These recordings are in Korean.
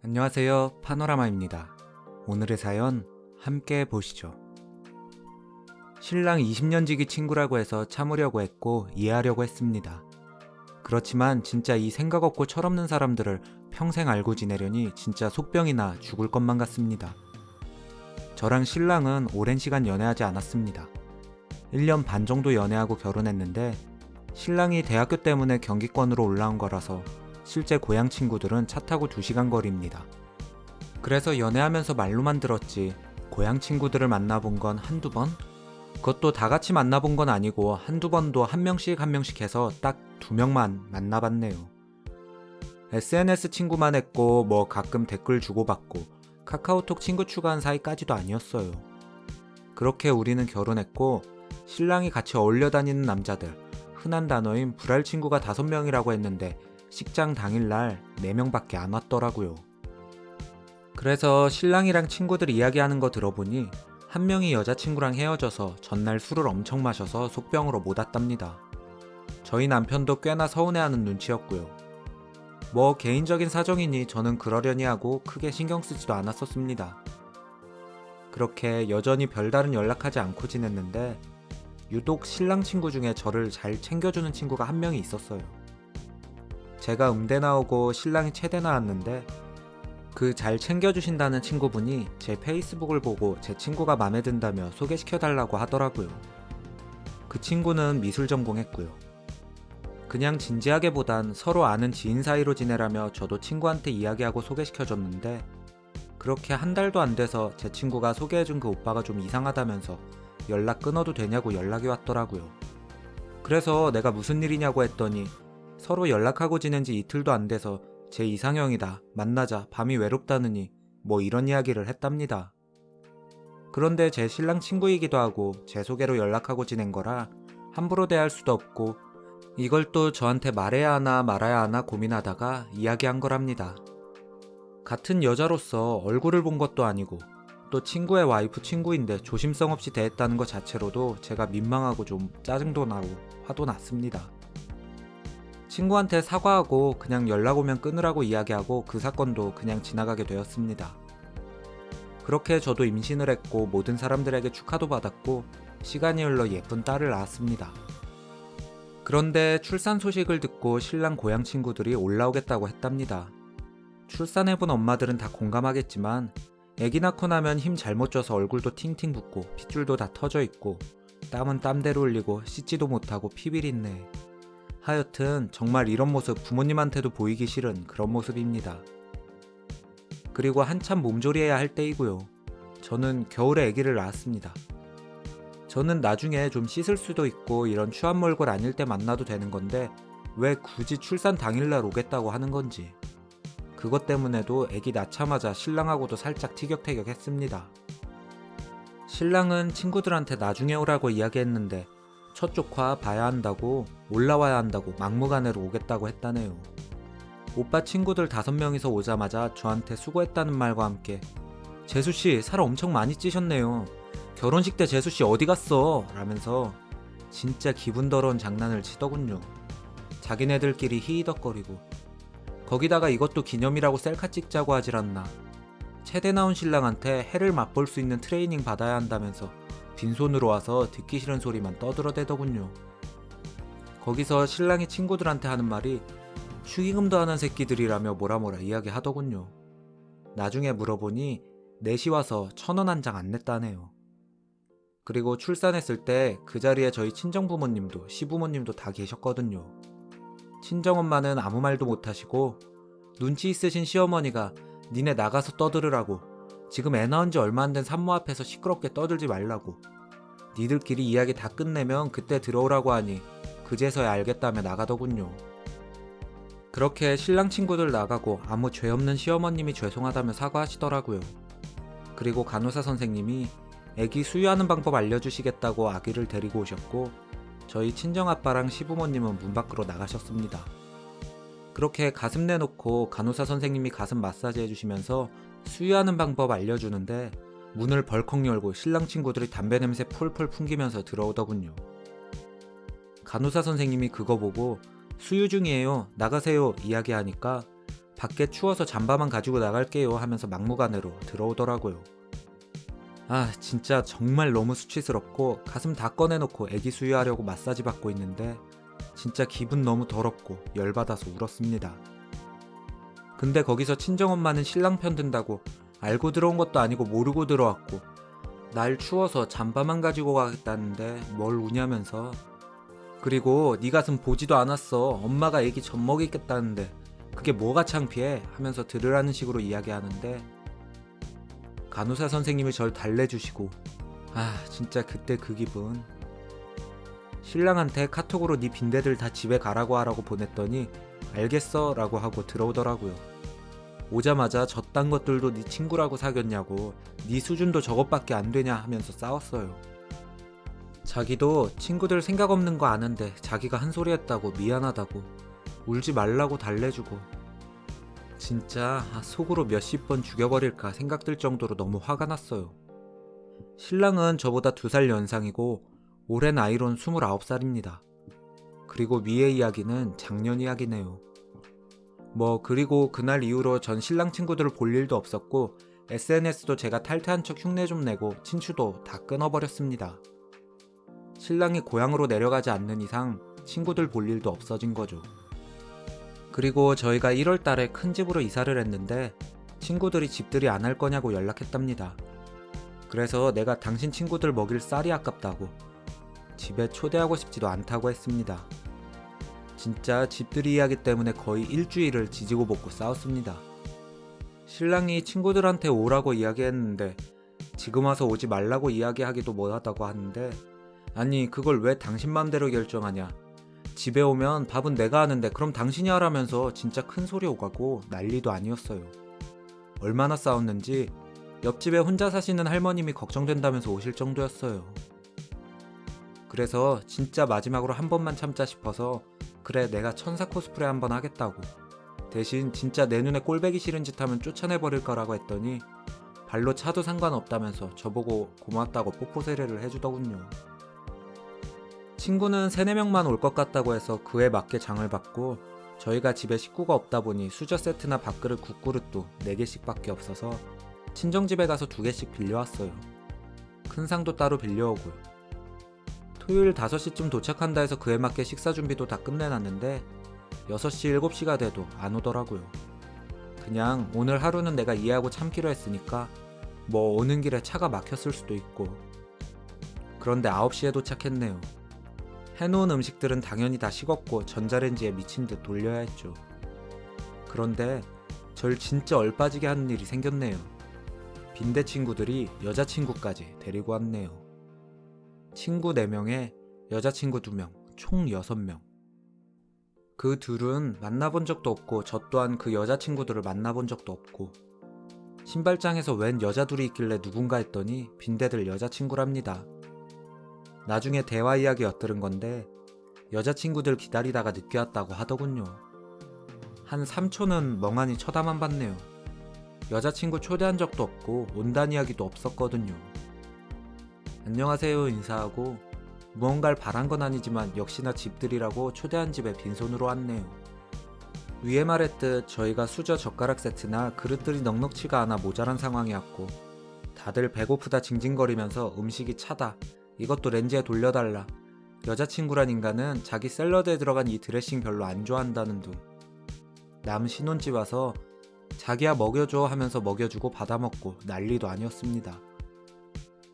안녕하세요, 파노라마입니다. 오늘의 사연 함께 보시죠. 신랑 20년 지기 친구라고 해서 참으려고 했고 이해하려고 했습니다. 그렇지만 진짜 이 생각 없고 철없는 사람들을 평생 알고 지내려니 진짜 속병이나 죽을 것만 같습니다. 저랑 신랑은 오랜 시간 연애하지 않았습니다. 1년 반 정도 연애하고 결혼했는데 신랑이 대학교 때문에 경기권으로 올라온 거라서 실제 고향 친구들은 차 타고 2시간 거리입니다. 그래서 연애하면서 말로만 들었지 고향 친구들을 만나본 건 한두 번? 그것도 다 같이 만나본 건 아니고 한두 번도 한 명씩 해서 딱 2명만 만나봤네요. SNS 친구만 했고 뭐 가끔 댓글 주고받고 카카오톡 친구 추가한 사이까지도 아니었어요. 그렇게 우리는 결혼했고 신랑이 같이 어울려 다니는 남자들, 흔한 단어인 불알 친구가 5명이라고 했는데 식장 당일날 4명밖에 안 왔더라고요. 그래서 신랑이랑 친구들 이야기하는 거 들어보니 한 명이 여자친구랑 헤어져서 전날 술을 엄청 마셔서 속병으로 못 왔답니다. 저희 남편도 꽤나 서운해하는 눈치였고요. 뭐 개인적인 사정이니 저는 그러려니 하고 크게 신경 쓰지도 않았었습니다. 그렇게 여전히 별다른 연락하지 않고 지냈는데 유독 신랑 친구 중에 저를 잘 챙겨주는 친구가 한 명이 있었어요. 제가 음대 나오고 신랑이 체대 나왔는데 그 잘 챙겨주신다는 친구분이 제 페이스북을 보고 제 친구가 마음에 든다며 소개시켜달라고 하더라고요. 그 친구는 미술 전공했고요. 그냥 진지하게 보단 서로 아는 지인 사이로 지내라며 저도 친구한테 이야기하고 소개시켜줬는데 그렇게 한 달도 안 돼서 제 친구가 소개해준 그 오빠가 좀 이상하다면서 연락 끊어도 되냐고 연락이 왔더라고요. 그래서 내가 무슨 일이냐고 했더니 서로 연락하고 지낸 지 이틀도 안 돼서 제 이상형이다, 만나자, 밤이 외롭다느니 뭐 이런 이야기를 했답니다. 그런데 제 신랑 친구이기도 하고 제 소개로 연락하고 지낸 거라 함부로 대할 수도 없고 이걸 또 저한테 말해야 하나 말아야 하나 고민하다가 이야기한 거랍니다. 같은 여자로서 얼굴을 본 것도 아니고 또 친구의 와이프 친구인데 조심성 없이 대했다는 것 자체로도 제가 민망하고 좀 짜증도 나고 화도 났습니다. 친구한테 사과하고 그냥 연락 오면 끊으라고 이야기하고 그 사건도 그냥 지나가게 되었습니다. 그렇게 저도 임신을 했고 모든 사람들에게 축하도 받았고 시간이 흘러 예쁜 딸을 낳았습니다. 그런데 출산 소식을 듣고 신랑 고향 친구들이 올라오겠다고 했답니다. 출산해본 엄마들은 다 공감하겠지만 애기 낳고 나면 힘 잘못 줘서 얼굴도 팅팅 붓고 핏줄도 다 터져 있고 땀은 땀대로 흘리고 씻지도 못하고 피비린내. 하여튼 정말 이런 모습 부모님한테도 보이기 싫은 그런 모습입니다. 그리고 한참 몸조리해야 할 때이고요. 저는 겨울에 아기를 낳았습니다. 저는 나중에 좀 씻을 수도 있고 이런 추한 몰골 아닐 때 만나도 되는 건데 왜 굳이 출산 당일날 오겠다고 하는 건지. 그것 때문에도 아기 낳자마자 신랑하고도 살짝 티격태격했습니다. 신랑은 친구들한테 나중에 오라고 이야기했는데 첫 조카 봐야 한다고 올라와야 한다고 막무가내로 오겠다고 했다네요. 오빠 친구들 5명이서 오자마자 저한테 수고했다는 말과 함께 재수씨 살 엄청 많이 찌셨네요. 결혼식 때 재수씨 어디 갔어? 라면서 진짜 기분 더러운 장난을 치더군요. 자기네들끼리 히히덕거리고 거기다가 이것도 기념이라고 셀카 찍자고 하질 않나. 체대 나온 신랑한테 해를 맛볼 수 있는 트레이닝 받아야 한다면서 빈손으로 와서 듣기 싫은 소리만 떠들어대더군요. 거기서 신랑이 친구들한테 하는 말이 축의금도 하는 새끼들이라며 뭐라 이야기하더군요. 나중에 물어보니 넷이 와서 1,000원 한 장 안 냈다네요. 그리고 출산했을 때 그 자리에 저희 친정부모님도 시부모님도 다 계셨거든요. 친정엄마는 아무 말도 못하시고 눈치 있으신 시어머니가 니네 나가서 떠들으라고, 지금 애 낳은 지 얼마 안 된 산모 앞에서 시끄럽게 떠들지 말라고, 니들끼리 이야기 다 끝내면 그때 들어오라고 하니 그제서야 알겠다며 나가더군요. 그렇게 신랑 친구들 나가고 아무 죄 없는 시어머님이 죄송하다며 사과하시더라고요. 그리고 간호사 선생님이 애기 수유하는 방법 알려주시겠다고 아기를 데리고 오셨고 저희 친정아빠랑 시부모님은 문 밖으로 나가셨습니다. 그렇게 가슴 내놓고 간호사 선생님이 가슴 마사지 해주시면서 수유하는 방법 알려주는데 문을 벌컥 열고 신랑 친구들이 담배 냄새 풀풀 풍기면서 들어오더군요. 간호사 선생님이 그거 보고 수유 중이에요, 나가세요 이야기하니까 밖에 추워서 잠바만 가지고 나갈게요 하면서 막무가내로 들어오더라고요. 아, 진짜 정말 너무 수치스럽고 가슴 다 꺼내놓고 애기 수유하려고 마사지 받고 있는데 진짜 기분 너무 더럽고 열받아서 울었습니다. 근데 거기서 친정엄마는 신랑 편 든다고 알고 들어온 것도 아니고 모르고 들어왔고 날 추워서 잠바만 가지고 가겠다는데 뭘 우냐면서, 그리고 네 가슴 보지도 않았어, 엄마가 애기 젖 먹이겠다는데 그게 뭐가 창피해 하면서 들으라는 식으로 이야기하는데 간호사 선생님이 절 달래주시고, 아 진짜 그때 그 기분. 신랑한테 카톡으로 네 빈대들 다 집에 가라고 하라고 보냈더니 알겠어 라고 하고 들어오더라고요. 오자마자 저딴 것들도 네 친구라고 사귀었냐고, 네 수준도 저것밖에 안 되냐 하면서 싸웠어요. 자기도 친구들 생각 없는 거 아는데 자기가 한 소리 했다고 미안하다고 울지 말라고 달래주고, 진짜 속으로 몇십 번 죽여버릴까 생각들 정도로 너무 화가 났어요. 신랑은 저보다 2살 연상이고 올해 나이론 29살입니다. 그리고 위의 이야기는 작년 이야기네요. 그리고 그날 이후로 전 신랑 친구들을 볼 일도 없었고 SNS도 제가 탈퇴한 척 흉내 좀 내고 친추도 다 끊어버렸습니다. 신랑이 고향으로 내려가지 않는 이상 친구들 볼 일도 없어진 거죠. 그리고 저희가 1월 달에 큰 집으로 이사를 했는데 친구들이 집들이 안 할 거냐고 연락했답니다. 그래서 내가 당신 친구들 먹일 쌀이 아깝다고 집에 초대하고 싶지도 않다고 했습니다. 진짜 집들이 이야기 때문에 거의 일주일을 지지고 볶고 싸웠습니다. 신랑이 친구들한테 오라고 이야기했는데 지금 와서 오지 말라고 이야기하기도 뭐하다고 하는데, 아니 그걸 왜 당신 맘대로 결정하냐, 집에 오면 밥은 내가 하는데 그럼 당신이 하라면서 진짜 큰 소리 오가고 난리도 아니었어요. 얼마나 싸웠는지 옆집에 혼자 사시는 할머님이 걱정된다면서 오실 정도였어요. 그래서 진짜 마지막으로 한 번만 참자 싶어서 그래 내가 천사 코스프레 한번 하겠다고, 대신 진짜 내 눈에 꼴배기 싫은 짓 하면 쫓아내버릴 거라고 했더니 발로 차도 상관없다면서 저보고 고맙다고 뽀뽀 세례를 해주더군요. 친구는 3-4명만 올 것 같다고 해서 그에 맞게 장을 받고, 저희가 집에 식구가 없다 보니 수저 세트나 밥그릇 국그릇도 4개씩 밖에 없어서 친정집에 가서 2개씩 빌려왔어요. 큰 상도 따로 빌려오고요. 토요일 5시쯤 도착한다 해서 그에 맞게 식사 준비도 다 끝내놨는데 6시 7시가 돼도 안 오더라고요. 그냥 오늘 하루는 내가 이해하고 참기로 했으니까 오는 길에 차가 막혔을 수도 있고. 그런데 9시에 도착했네요. 해놓은 음식들은 당연히 다 식었고 전자레인지에 미친 듯 돌려야 했죠. 그런데 절 진짜 얼빠지게 하는 일이 생겼네요. 빈대 친구들이 여자친구까지 데리고 왔네요. 친구 4명에 여자친구 2명, 총 6명. 그 둘은 만나본 적도 없고 저 또한 그 여자친구들을 만나본 적도 없고, 신발장에서 웬 여자 둘이 있길래 누군가 했더니 빈대들 여자친구랍니다. 나중에 대화 이야기 엿들은 건데 여자친구들 기다리다가 늦게 왔다고 하더군요. 한 3초는 멍하니 쳐다만 봤네요. 여자친구 초대한 적도 없고 온다는 이야기도 없었거든요. 안녕하세요 인사하고 무언가를 바란 건 아니지만 역시나 집들이라고 초대한 집에 빈손으로 왔네요. 위에 말했듯 저희가 수저 젓가락 세트나 그릇들이 넉넉치가 않아 모자란 상황이었고 다들 배고프다 징징거리면서 음식이 차다, 이것도 렌즈에 돌려달라, 여자친구란 인간은 자기 샐러드에 들어간 이 드레싱 별로 안 좋아한다는 둥, 남 신혼집 와서 자기야 먹여줘 하면서 먹여주고 받아먹고 난리도 아니었습니다.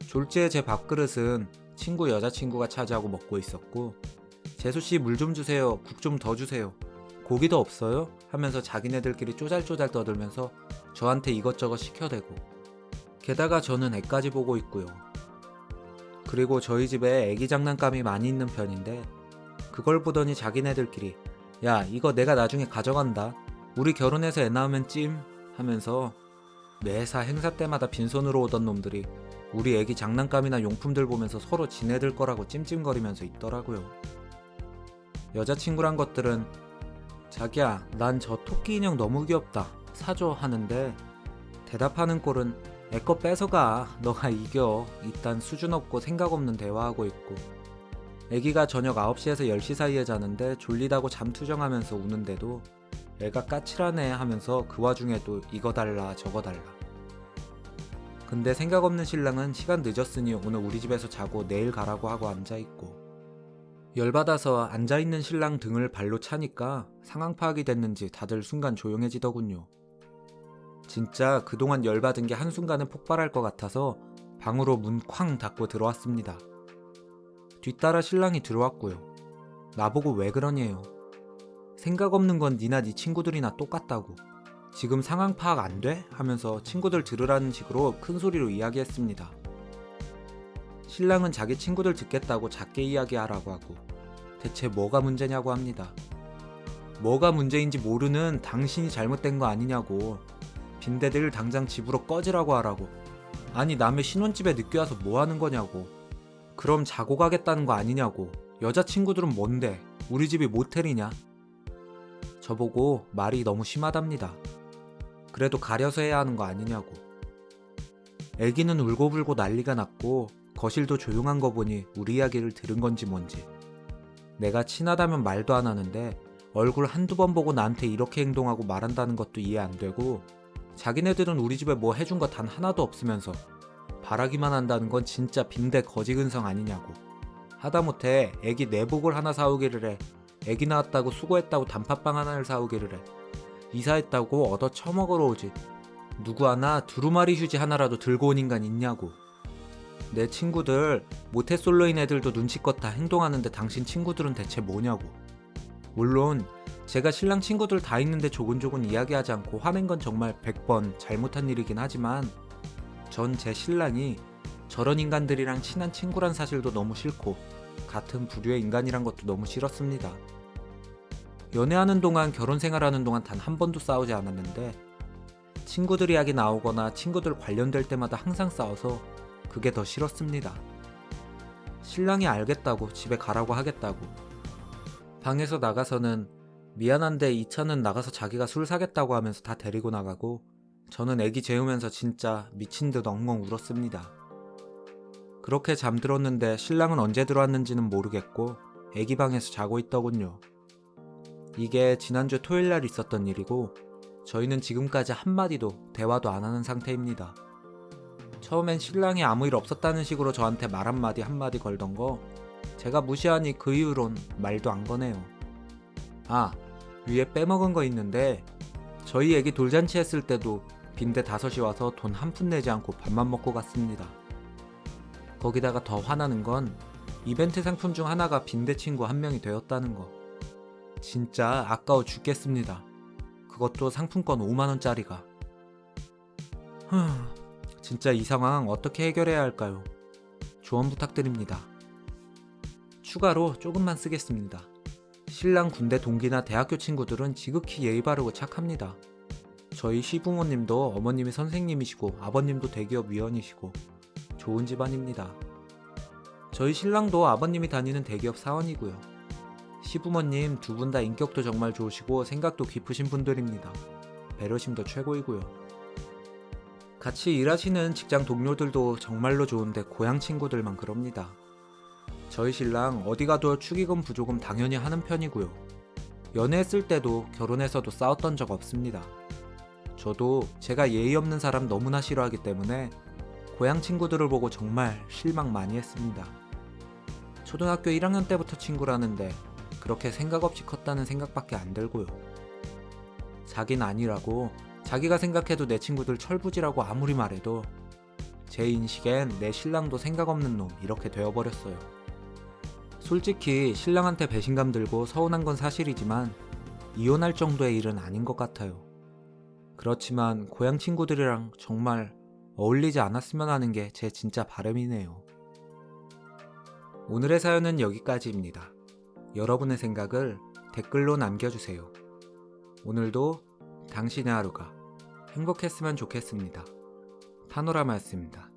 졸지에 제 밥그릇은 친구 여자친구가 차지하고 먹고 있었고, 재수씨 물 좀 주세요, 국 좀 더 주세요, 고기도 없어요? 하면서 자기네들끼리 쪼잘쪼잘 떠들면서 저한테 이것저것 시켜대고, 게다가 저는 애까지 보고 있고요. 그리고 저희 집에 애기 장난감이 많이 있는 편인데 그걸 보더니 자기네들끼리 야 이거 내가 나중에 가져간다, 우리 결혼해서 애 낳으면 찜 하면서 매사 행사 때마다 빈손으로 오던 놈들이 우리 애기 장난감이나 용품들 보면서 서로 지네들 거라고 찜찜거리면서 있더라고요. 여자친구란 것들은 자기야 난 저 토끼 인형 너무 귀엽다 사줘 하는데 대답하는 꼴은 내 거 뺏어가 너가 이겨 이딴 수준 없고 생각 없는 대화하고 있고, 애기가 저녁 9시에서 10시 사이에 자는데 졸리다고 잠 투정하면서 우는데도 애가 까칠하네 하면서 그 와중에도 이거 달라 저거 달라. 근데 생각 없는 신랑은 시간 늦었으니 오늘 우리 집에서 자고 내일 가라고 하고 앉아있고, 열받아서 앉아있는 신랑 등을 발로 차니까 상황 파악이 됐는지 다들 순간 조용해지더군요. 진짜 그동안 열받은 게 한순간에 폭발할 것 같아서 방으로 문 쾅 닫고 들어왔습니다. 뒤따라 신랑이 들어왔고요. 나보고 왜 그러냐요. 생각 없는 건 니나 니 친구들이나 똑같다고. 지금 상황 파악 안 돼? 하면서 친구들 들으라는 식으로 큰 소리로 이야기했습니다. 신랑은 자기 친구들 듣겠다고 작게 이야기하라고 하고 대체 뭐가 문제냐고 합니다. 뭐가 문제인지 모르는 당신이 잘못된 거 아니냐고. 빈대들 당장 집으로 꺼지라고 하라고. 아니 남의 신혼집에 늦게 와서 뭐 하는 거냐고. 그럼 자고 가겠다는 거 아니냐고. 여자친구들은 뭔데? 우리 집이 모텔이냐? 저보고 말이 너무 심하답니다. 그래도 가려서 해야 하는 거 아니냐고. 애기는 울고불고 난리가 났고 거실도 조용한 거 보니 우리 이야기를 들은 건지 뭔지. 내가 친하다면 말도 안 하는데 얼굴 한두 번 보고 나한테 이렇게 행동하고 말한다는 것도 이해 안 되고, 자기네들은 우리 집에 뭐 해준 거 단 하나도 없으면서 바라기만 한다는 건 진짜 빈대 거지근성 아니냐고. 하다못해 애기 내복을 하나 사오기를 해. 애기 낳았다고 수고했다고 단팥빵 하나를 사오기를 해. 이사했다고 얻어 처먹으러 오지. 누구 하나 두루마리 휴지 하나라도 들고 온 인간 있냐고. 내 친구들 모태솔로인 애들도 눈치껏 다 행동하는데 당신 친구들은 대체 뭐냐고. 물론 제가 신랑 친구들 다 있는데 조곤조곤 이야기하지 않고 화낸 건 정말 100번 잘못한 일이긴 하지만, 전 제 신랑이 저런 인간들이랑 친한 친구란 사실도 너무 싫고 같은 부류의 인간이란 것도 너무 싫었습니다. 연애하는 동안, 결혼 생활하는 동안 단 한 번도 싸우지 않았는데 친구들 이야기 나오거나 친구들 관련될 때마다 항상 싸워서 그게 더 싫었습니다. 신랑이 알겠다고 집에 가라고 하겠다고. 방에서 나가서는 미안한데 이 차는 나가서 자기가 술 사겠다고 하면서 다 데리고 나가고, 저는 애기 재우면서 진짜 미친 듯 엉엉 울었습니다. 그렇게 잠들었는데 신랑은 언제 들어왔는지는 모르겠고 애기 방에서 자고 있더군요. 이게 지난주 토요일날 있었던 일이고 저희는 지금까지 한마디도 대화도 안 하는 상태입니다. 처음엔 신랑이 아무 일 없었다는 식으로 저한테 말 한마디 한마디 걸던 거 제가 무시하니 그 이후론 말도 안 거네요. 아, 위에 빼먹은 거 있는데 저희 애기 돌잔치 했을 때도 빈대 5이 와서 돈 한 푼 내지 않고 밥만 먹고 갔습니다. 거기다가 더 화나는 건 이벤트 상품 중 하나가 빈대 친구 한 명이 되었다는 거. 진짜 아까워 죽겠습니다. 그것도 상품권 5만원짜리가. 진짜 이 상황 어떻게 해결해야 할까요? 조언 부탁드립니다. 추가로 조금만 쓰겠습니다. 신랑 군대 동기나 대학교 친구들은 지극히 예의 바르고 착합니다. 저희 시부모님도 어머님이 선생님이시고 아버님도 대기업 위원이시고 좋은 집안입니다. 저희 신랑도 아버님이 다니는 대기업 사원이고요. 시부모님 두 분 다 인격도 정말 좋으시고 생각도 깊으신 분들입니다. 배려심도 최고이고요. 같이 일하시는 직장 동료들도 정말로 좋은데 고향 친구들만 그럽니다. 저희 신랑 어디 가도 축의금 부조금 당연히 하는 편이고요. 연애했을 때도 결혼해서도 싸웠던 적 없습니다. 저도 제가 예의 없는 사람 너무나 싫어하기 때문에 고향 친구들을 보고 정말 실망 많이 했습니다. 초등학교 1학년 때부터 친구라는데 그렇게 생각 없이 컸다는 생각밖에 안 들고요. 자긴 아니라고, 자기가 생각해도 내 친구들 철부지라고 아무리 말해도 제 인식엔 내 신랑도 생각 없는 놈 이렇게 되어버렸어요. 솔직히 신랑한테 배신감 들고 서운한 건 사실이지만 이혼할 정도의 일은 아닌 것 같아요. 그렇지만 고향 친구들이랑 정말 어울리지 않았으면 하는 게 제 진짜 바람이네요. 오늘의 사연은 여기까지입니다. 여러분의 생각을 댓글로 남겨주세요. 오늘도 당신의 하루가 행복했으면 좋겠습니다. 파노라마였습니다.